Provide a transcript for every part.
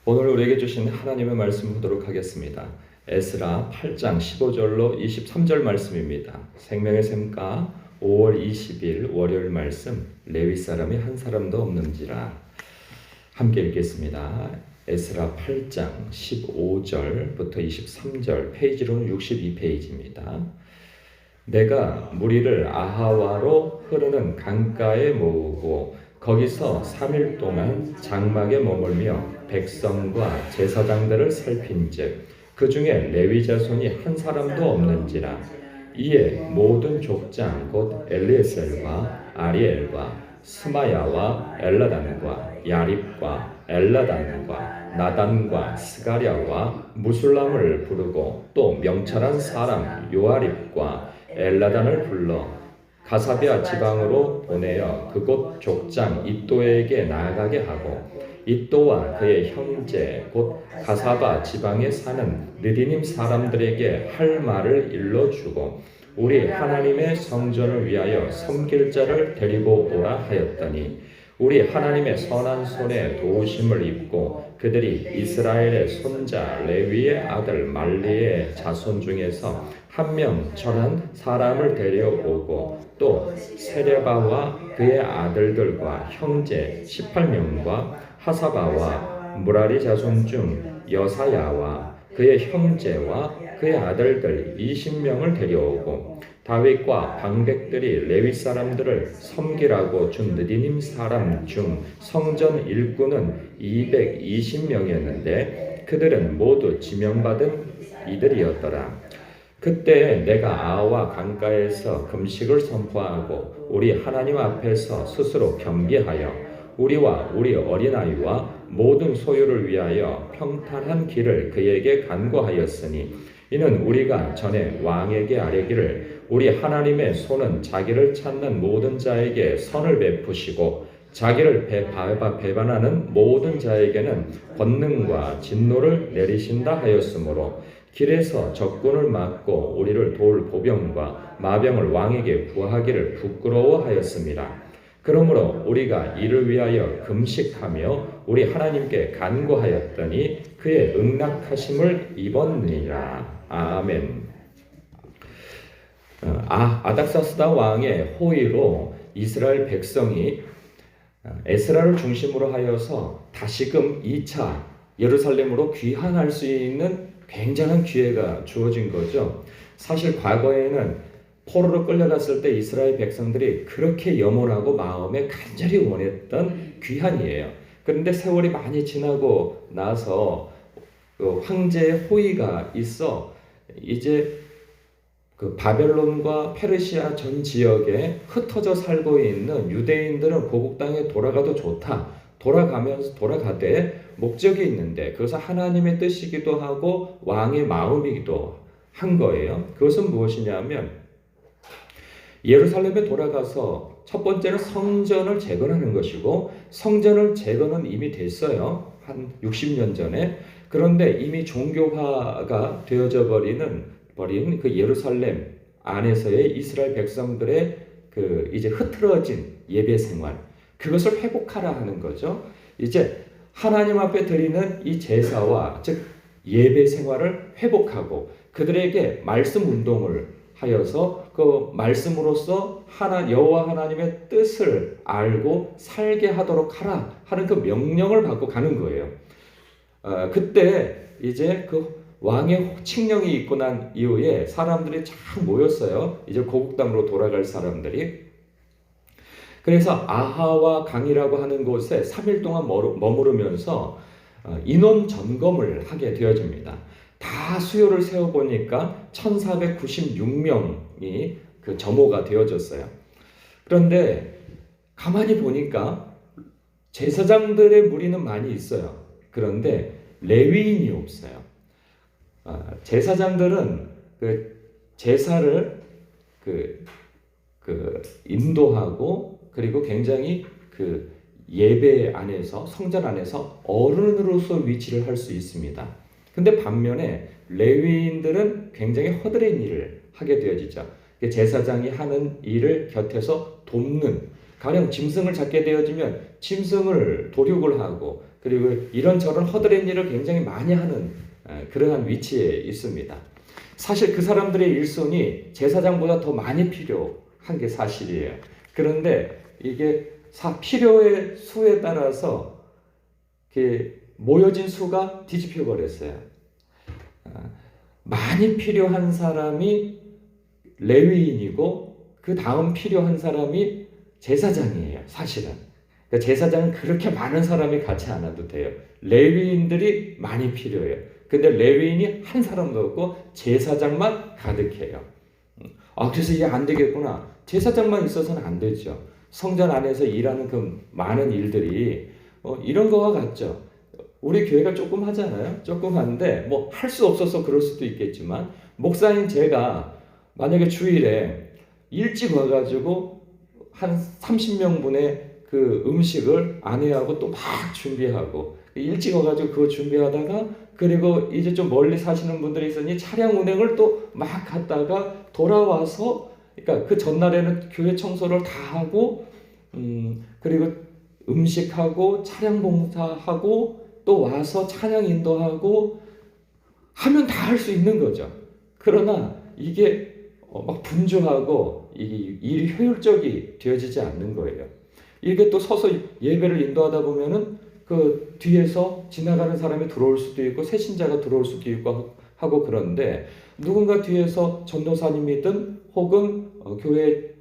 오늘 우리에게 주신 하나님의 말씀 보도록 하겠습니다. 에스라 8장 15절로 23절 말씀입니다. 생명의 샘가 5월 20일 월요일 말씀. 레위 사람이 한 사람도 없는지라. 함께 읽겠습니다. 에스라 8장 15절부터 23절, 페이지로는 62페이지입니다. 내가 무리를 아하와로 흐르는 강가에 모으고 거기서 3일 동안 장막에 머물며 백성과 제사장들을 살핀즉 그 중에 레위 자손이 한 사람도 없는지라. 이에 모든 족장 곧 엘리에셀과 아리엘과 스마야와 엘라단과 야립과 엘라단과 나단과 스가랴와 무술람을 부르고 또 명철한 사람 요아립과 엘라단을 불러 가사비아 지방으로 보내어 그곳 족장 이또에게 나아가게 하고 이또와 그의 형제 곧 가사바 지방에 사는 느디님 사람들에게 할 말을 일러주고 우리 하나님의 성전을 위하여 섬길 자를 데리고 오라 하였더니 우리 하나님의 선한 손에 도우심을 입고 그들이 이스라엘의 손자 레위의 아들 말리의 자손 중에서 한 명 철한 사람을 데려오고 또 세레바와 그의 아들들과 형제 18명과 하사바와 무라리 자손 중 여사야와 그의 형제와 그의 아들들 20명을 데려오고 다윗과 방백들이 레위 사람들을 섬기라고 준 느디님 사람 중 성전 일꾼은 220명이었는데 그들은 모두 지명받은 이들이었더라. 그때 내가 아와 강가에서 금식을 선포하고 우리 하나님 앞에서 스스로 겸비하여 우리와 우리 어린아이와 모든 소유를 위하여 평탄한 길을 그에게 간구하였으니 이는 우리가 전에 왕에게 아뢰기를 우리 하나님의 손은 자기를 찾는 모든 자에게 선을 베푸시고 자기를 배반하는 모든 자에게는 권능과 진노를 내리신다 하였으므로 길에서 적군을 막고 우리를 도울 보병과 마병을 왕에게 구하기를 부끄러워하였습니다. 그러므로 우리가 이를 위하여 금식하며 우리 하나님께 간구하였더니 그의 응낙하심을 입었느니라. 아멘. 아닥사스다 왕의 호의로 이스라엘 백성이 에스라를 중심으로 하여서 다시금 2차 예루살렘으로 귀환할 수 있는 굉장한 기회가 주어진 거죠. 사실 과거에는 포로로 끌려갔을 때 이스라엘 백성들이 그렇게 염원하고 마음에 간절히 원했던 귀환이에요. 그런데 세월이 많이 지나고 나서 그 황제의 호의가 있어 이제 그 바벨론과 페르시아 전 지역에 흩어져 살고 있는 유대인들은 고국 땅에 돌아가도 좋다. 돌아가되 목적이 있는데 그것은 하나님의 뜻이기도 하고 왕의 마음이기도 한 거예요. 그것은 무엇이냐면 예루살렘에 돌아가서 첫 번째는 성전을 재건하는 것이고 성전을 재건은 이미 됐어요. 한 60년 전에. 그런데 이미 종교화가 되어져 버린 그 예루살렘 안에서의 이스라엘 백성들의 그 이제 흐트러진 예배 생활, 그것을 회복하라 하는 거죠. 이제 하나님 앞에 드리는 이 제사와 즉 예배 생활을 회복하고 그들에게 말씀 운동을 하여서 그 말씀으로써 여호와 하나님의 뜻을 알고 살게 하도록 하라 하는 그 명령을 받고 가는 거예요. 그때 이제 그 왕의 칙령이 있고 난 이후에 사람들이 참 모였어요. 이제 고국 땅으로 돌아갈 사람들이. 그래서 아하와 강이라고 하는 곳에 3일 동안 머무르면서 인원 점검을 하게 되어집니다. 다 수요를 세어보니까 1496명이 그 점호가 되어졌어요. 그런데 가만히 보니까 제사장들의 무리는 많이 있어요. 그런데 레위인이 없어요. 제사장들은 그 제사를 인도하고 그리고 굉장히 그 예배 안에서 성전 안에서 어른으로서 위치를 할 수 있습니다. 근데 반면에 레위인들은 굉장히 허드렛 일을 하게 되어지죠. 제사장이 하는 일을 곁에서 돕는, 가령 짐승을 잡게 되어지면 짐승을 도륙을 하고 그리고 이런저런 허드렛 일을 굉장히 많이 하는 그러한 위치에 있습니다. 사실 그 사람들의 일손이 제사장보다 더 많이 필요한 게 사실이에요. 그런데 이게 필요의 수에 따라서 모여진 수가 뒤집혀 버렸어요. 많이 필요한 사람이 레위인이고 그 다음 필요한 사람이 제사장이에요. 사실은 제사장은 그렇게 많은 사람이 같이 않아도 돼요. 레위인들이 많이 필요해요. 근데 레위인이 한 사람도 없고 제사장만 가득해요. 그래서 이게 안 되겠구나. 제사장만 있어서는 안 되죠. 성전 안에서 일하는 그 많은 일들이 이런 거와 같죠. 우리 교회가 조금 하잖아요. 조금 하는데 뭐 할 수 없어서 그럴 수도 있겠지만 목사인 제가 만약에 주일에 일찍 와가지고 한 30명분의 그 음식을 아내하고 또 막 준비하고 일찍 와가지고 그거 준비하다가 그리고 이제 좀 멀리 사시는 분들이 있으니 차량 운행을 또 막 갔다가 돌아와서 그러니까 그 전날에는 교회 청소를 다 하고 그리고 음식하고 차량 봉사하고 또 와서 찬양 인도하고 하면 다 할 수 있는 거죠. 그러나 이게 막 분주하고 일이 효율적이 되어지지 않는 거예요. 이게 또 서서 예배를 인도하다 보면은 그 뒤에서 지나가는 사람이 들어올 수도 있고 새신자가 들어올 수도 있고 하고 그런데 누군가 뒤에서 전도사님이든 혹은 교회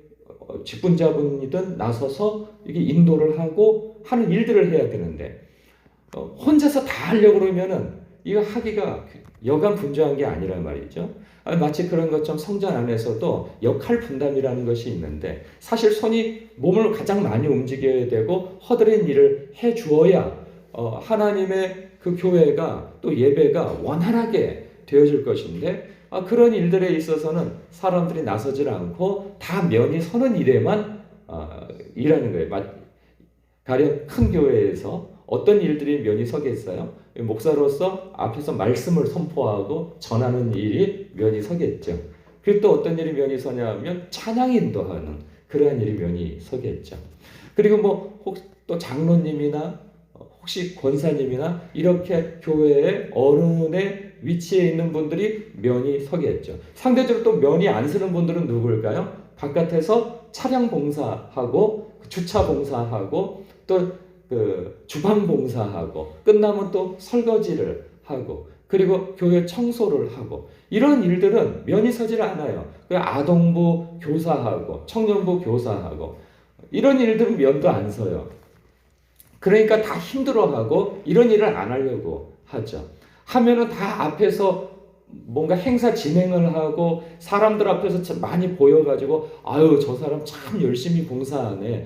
직분자분이든 나서서 이게 인도를 하고 하는 일들을 해야 되는데 혼자서 다 하려고 그러면은 이거 하기가 여간 분주한 게 아니란 말이죠. 마치 그런 것처럼 성전 안에서도 역할 분담이라는 것이 있는데 사실 손이 몸을 가장 많이 움직여야 되고 허드렛 일을 해 주어야 하나님의 그 교회가 또 예배가 원활하게 되어질 것인데 그런 일들에 있어서는 사람들이 나서질 않고 다 면이 서는 일에만 일하는 거예요. 가령 큰 교회에서 어떤 일들이 면이 서겠어요? 목사로서 앞에서 말씀을 선포하고 전하는 일이 면이 서겠죠. 그리고 또 어떤 일이 면이 서냐 하면 찬양 인도하는 그러한 일이 면이 서겠죠. 그리고 뭐 또 장로님이나 혹시 권사님이나 이렇게 교회의 어른의 위치에 있는 분들이 면이 서겠죠. 상대적으로 또 면이 안 서는 분들은 누구일까요? 바깥에서 차량 봉사하고 주차 봉사하고 또 그 주방 봉사하고 끝나면 또 설거지를 하고 그리고 교회 청소를 하고 이런 일들은 면이 서질 않아요. 아동부 교사하고 청년부 교사하고 이런 일들은 면도 안 서요. 그러니까 다 힘들어하고 이런 일을 안 하려고 하죠. 하면은 다 앞에서 뭔가 행사 진행을 하고 사람들 앞에서 많이 보여가지고 저 사람 참 열심히 봉사하네.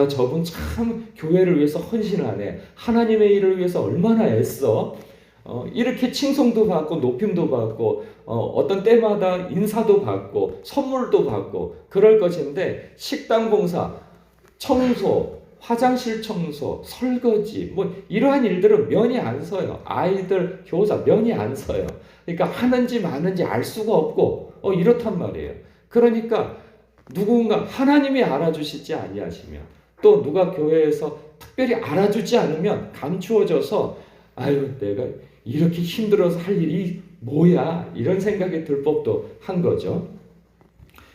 저분 참 교회를 위해서 헌신하네. 하나님의 일을 위해서 얼마나 애써. 이렇게 칭송도 받고 높임도 받고 어떤 때마다 인사도 받고 선물도 받고 그럴 것인데 식당 봉사, 청소, 화장실 청소, 설거지 뭐 이러한 일들은 면이 안 서요. 아이들 교사 면이 안 서요. 그러니까 하는지 마는지 알 수가 없고 이렇단 말이에요. 그러니까 누군가 하나님이 알아주시지 아니하시며 또 누가 교회에서 특별히 알아주지 않으면 감추어져서 내가 이렇게 힘들어서 할 일이 뭐야 이런 생각이 들 법도 한 거죠.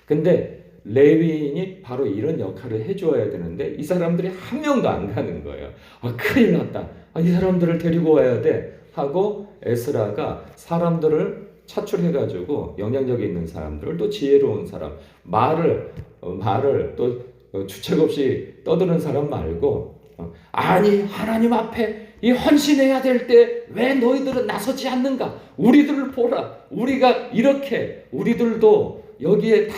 근데 레위인이 바로 이런 역할을 해줘야 되는데 이 사람들이 한 명도 안 가는 거예요. 큰일 났다. 이 사람들을 데리고 와야 돼 하고 에스라가 사람들을 차출해가지고 영향력 있는 사람들 또 지혜로운 사람 말을 또 주책 없이 떠드는 사람 말고 아니 하나님 앞에 이 헌신해야 될 때 왜 너희들은 나서지 않는가? 우리들을 보라. 우리가 이렇게 우리들도 여기에 다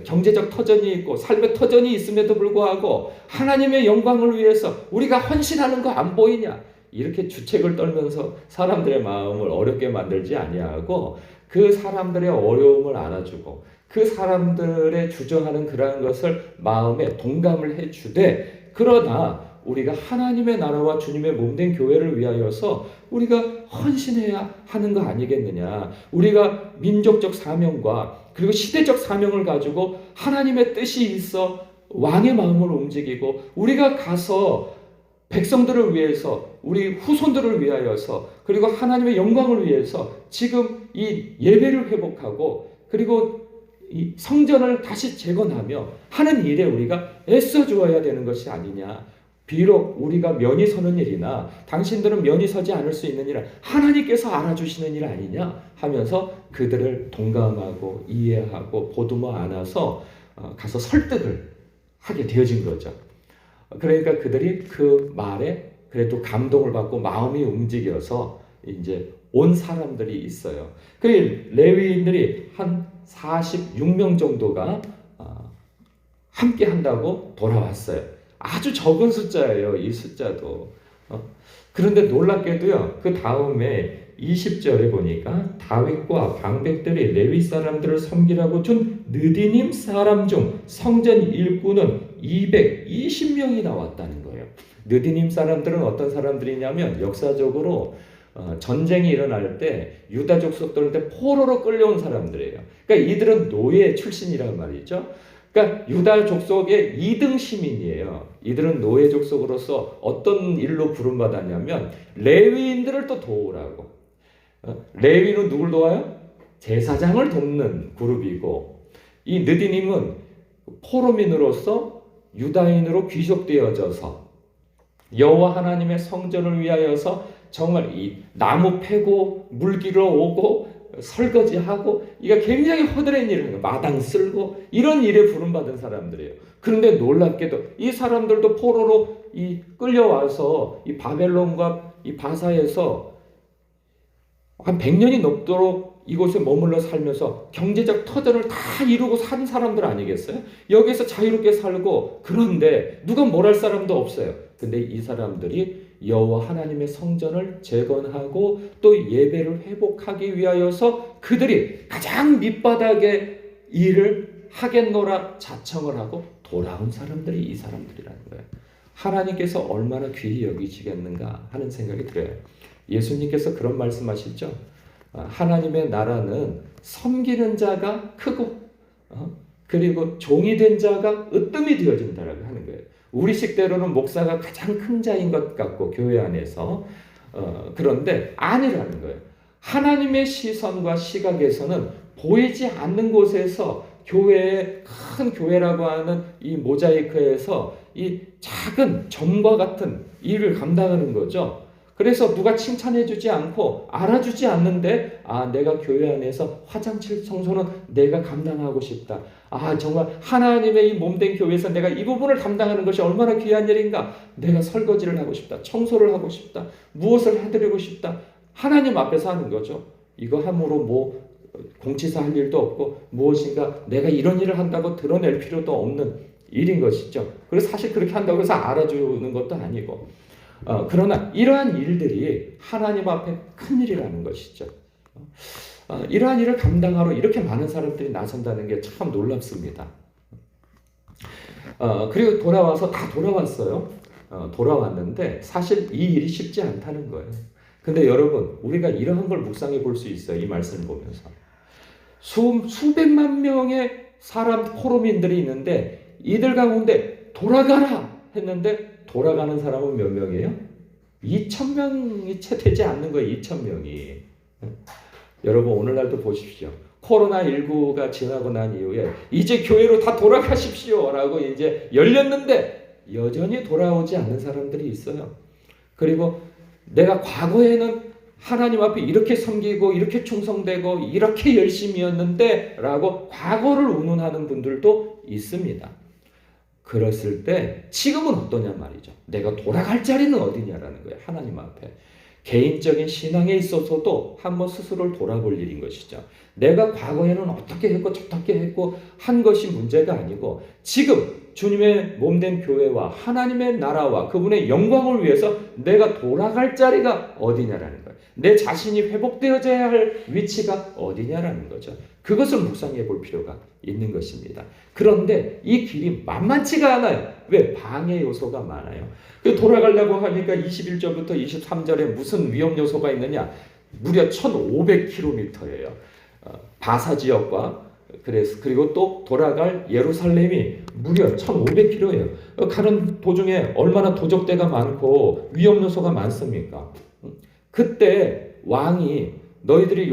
경제적 터전이 있고 삶의 터전이 있음에도 불구하고 하나님의 영광을 위해서 우리가 헌신하는 거 안 보이냐? 이렇게 주책을 떨면서 사람들의 마음을 어렵게 만들지 아니하고 그 사람들의 어려움을 알아주고 그 사람들의 주저하는 그러한 것을 마음에 동감을 해주되 그러나 우리가 하나님의 나라와 주님의 몸된 교회를 위하여서 우리가 헌신해야 하는 거 아니겠느냐. 우리가 민족적 사명과 그리고 시대적 사명을 가지고 하나님의 뜻이 있어 왕의 마음을 움직이고 우리가 가서 백성들을 위해서, 우리 후손들을 위하여서, 그리고 하나님의 영광을 위해서 지금 이 예배를 회복하고 그리고 이 성전을 다시 재건하며 하는 일에 우리가 애써 주어야 되는 것이 아니냐. 비록 우리가 면이 서는 일이나 당신들은 면이 서지 않을 수 있는 일을 하나님께서 알아주시는 일 아니냐 하면서 그들을 동감하고 이해하고 보듬어 안아서 가서 설득을 하게 되어진 거죠. 그러니까 그들이 그 말에 그래도 감동을 받고 마음이 움직여서 이제 온 사람들이 있어요. 그 레위인들이 한 46명 정도가 함께 한다고 돌아왔어요. 아주 적은 숫자예요, 이 숫자도. 그런데 놀랍게도요, 그 다음에 20절에 보니까 다윗과 방백들이 레위 사람들을 섬기라고 준 느디님 사람 중 성전 일꾼은 220명이 나왔다는 거예요. 느디님 사람들은 어떤 사람들이냐면 역사적으로 전쟁이 일어날 때 유다 족속들한테 포로로 끌려온 사람들이에요. 그러니까 이들은 노예 출신이란 말이죠. 그러니까 유다 족속의 2등 시민이에요. 이들은 노예 족속으로서 어떤 일로 부름받았냐면 레위인들을 또 도우라고. 레위는 누굴 도와요? 제사장을 돕는 그룹이고, 이 느디님은 포로민으로서 유다인으로 귀속되어져서 여호와 하나님의 성전을 위하여서 정말 이 나무 패고 물 길어 오고 설거지하고 이게 굉장히 허드렛 일을 해요. 마당 쓸고 이런 일에 부름받은 사람들이에요. 그런데 놀랍게도 이 사람들도 포로로 끌려와서 이 바벨론과 이 바사에서 한 100년이 넘도록 이곳에 머물러 살면서 경제적 터전을 다 이루고 산 사람들 아니겠어요? 여기서 자유롭게 살고, 그런데 누가 뭘 할 사람도 없어요. 근데 이 사람들이 여호와 하나님의 성전을 재건하고 또 예배를 회복하기 위하여서 그들이 가장 밑바닥의 일을 하겠노라 자청을 하고 돌아온 사람들이 이 사람들이라는 거예요. 하나님께서 얼마나 귀히 여기시겠는가 하는 생각이 들어요. 예수님께서 그런 말씀하시죠. 하나님의 나라는 섬기는 자가 크고 그리고 종이 된 자가 으뜸이 되어진다라고 하는 거예요. 우리식 대로는 목사가 가장 큰 자인 것 같고 교회 안에서 그런데 아니라는 거예요. 하나님의 시선과 시각에서는 보이지 않는 곳에서 교회의 큰 교회라고 하는 이 모자이크에서 이 작은 점과 같은 일을 감당하는 거죠. 그래서 누가 칭찬해주지 않고 알아주지 않는데 내가 교회 안에서 화장실 청소는 내가 감당하고 싶다. 정말 하나님의 이 몸된 교회에서 내가 이 부분을 담당하는 것이 얼마나 귀한 일인가. 내가 설거지를 하고 싶다. 청소를 하고 싶다. 무엇을 해드리고 싶다. 하나님 앞에서 하는 거죠. 이거 함으로 공치사 할 일도 없고 무엇인가 내가 이런 일을 한다고 드러낼 필요도 없는 일인 것이죠. 그래서 사실 그렇게 한다고 해서 알아주는 것도 아니고 그러나 이러한 일들이 하나님 앞에 큰 일이라는 것이죠. 이러한 일을 감당하러 이렇게 많은 사람들이 나선다는 게 참 놀랍습니다. 그리고 돌아와서 다 돌아왔어요. 돌아왔는데 사실 이 일이 쉽지 않다는 거예요. 근데 여러분, 우리가 이러한 걸 묵상해 볼 수 있어요. 이 말씀을 보면서. 수백만 명의 사람 포로민들이 있는데 이들 가운데 돌아가라 했는데 돌아가는 사람은 몇 명이에요? 2,000명이 채 되지 않는 거예요. 2,000명이. 여러분, 오늘날도 보십시오. 코로나19가 지나고 난 이후에 이제 교회로 다 돌아가십시오 라고 이제 열렸는데 여전히 돌아오지 않는 사람들이 있어요. 그리고 내가 과거에는 하나님 앞에 이렇게 섬기고 이렇게 충성되고 이렇게 열심히였는데 라고 과거를 운운하는 분들도 있습니다. 그랬을 때 지금은 어떠냐 말이죠. 내가 돌아갈 자리는 어디냐라는 거예요. 하나님 앞에. 개인적인 신앙에 있어서도 한번 스스로를 돌아볼 일인 것이죠. 내가 과거에는 어떻게 했고 저떻게 했고 한 것이 문제가 아니고 지금 주님의 몸된 교회와 하나님의 나라와 그분의 영광을 위해서 내가 돌아갈 자리가 어디냐라는 거예요. 내 자신이 회복되어져야 할 위치가 어디냐라는 거죠. 그것을 묵상해 볼 필요가 있는 것입니다. 그런데 이 길이 만만치가 않아요. 왜? 방해 요소가 많아요. 돌아가려고 하니까 21절부터 23절에 무슨 위험 요소가 있느냐? 무려 1,500km예요. 바사 지역과 그리고 또 돌아갈 예루살렘이 무려 1,500km예요. 가는 도중에 얼마나 도적대가 많고 위험 요소가 많습니까? 그때 왕이 너희들이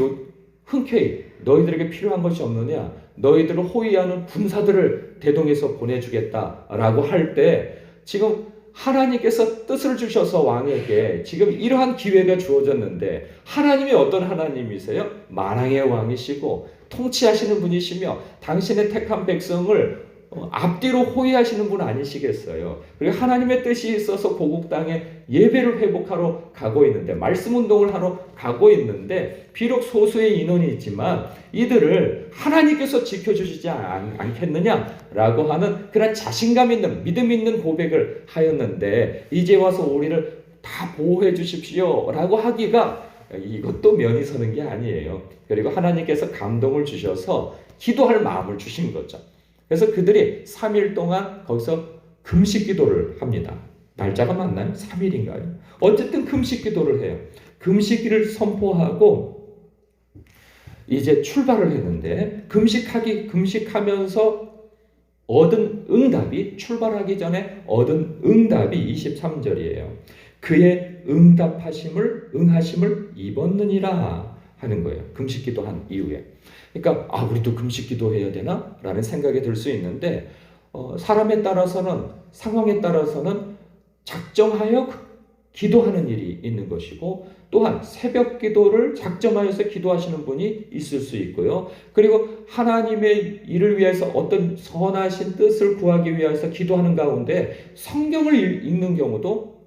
흔쾌히 너희들에게 필요한 것이 없느냐? 너희들을 호위하는 군사들을 대동해서 보내주겠다라고 할 때 지금 하나님께서 뜻을 주셔서 왕에게 지금 이러한 기회가 주어졌는데 하나님이 어떤 하나님이세요? 만왕의 왕이시고 통치하시는 분이시며 당신의 택한 백성을 앞뒤로 호위하시는 분 아니시겠어요? 그리고 하나님의 뜻이 있어서 고국 땅에 예배를 회복하러 가고 있는데 말씀 운동을 하러 가고 있는데 비록 소수의 인원이 있지만 이들을 하나님께서 지켜주시지 않겠느냐라고 하는 그런 자신감 있는 믿음 있는 고백을 하였는데 이제 와서 우리를 다 보호해 주십시오 라고 하기가 이것도 면이 서는 게 아니에요. 그리고 하나님께서 감동을 주셔서 기도할 마음을 주신 거죠. 그래서 그들이 3일 동안 거기서 금식 기도를 합니다. 날짜가 맞나요? 3일인가요? 어쨌든 금식 기도를 해요. 금식기를 선포하고 이제 출발을 했는데 금식하면서 얻은 응답이 출발하기 전에 얻은 응답이 23절이에요. 그의 응하심을 입었느니라 하는 거예요. 금식 기도한 이후에. 그러니까 우리도 금식 기도해야 되나? 라는 생각이 들 수 있는데 사람에 따라서는 상황에 따라서는 작정하여 기도하는 일이 있는 것이고 또한 새벽 기도를 작정하여서 기도하시는 분이 있을 수 있고요. 그리고 하나님의 일을 위해서 어떤 선하신 뜻을 구하기 위해서 기도하는 가운데 성경을 읽는 경우도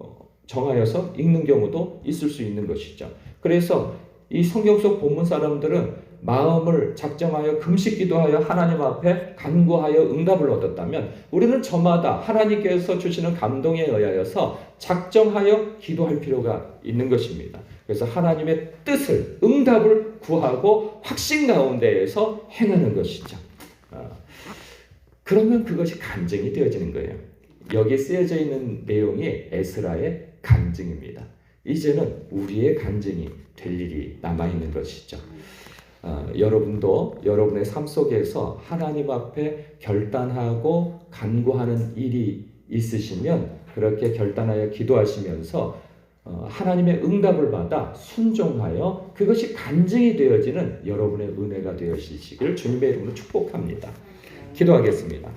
정하여서 읽는 경우도 있을 수 있는 것이죠. 그래서 이 성경 속 본문 사람들은 마음을 작정하여 금식 기도하여 하나님 앞에 간구하여 응답을 얻었다면 우리는 저마다 하나님께서 주시는 감동에 의하여서 작정하여 기도할 필요가 있는 것입니다. 그래서 하나님의 뜻을 응답을 구하고 확신 가운데에서 행하는 것이죠. 그러면 그것이 간증이 되어지는 거예요. 여기에 쓰여져 있는 내용이 에스라의 간증입니다. 이제는 우리의 간증이 될 일이 남아있는 것이죠. 여러분도 여러분의 삶 속에서 하나님 앞에 결단하고 간구하는 일이 있으시면 그렇게 결단하여 기도하시면서 하나님의 응답을 받아 순종하여 그것이 간증이 되어지는 여러분의 은혜가 되어지시길 주님의 이름으로 축복합니다. 기도하겠습니다.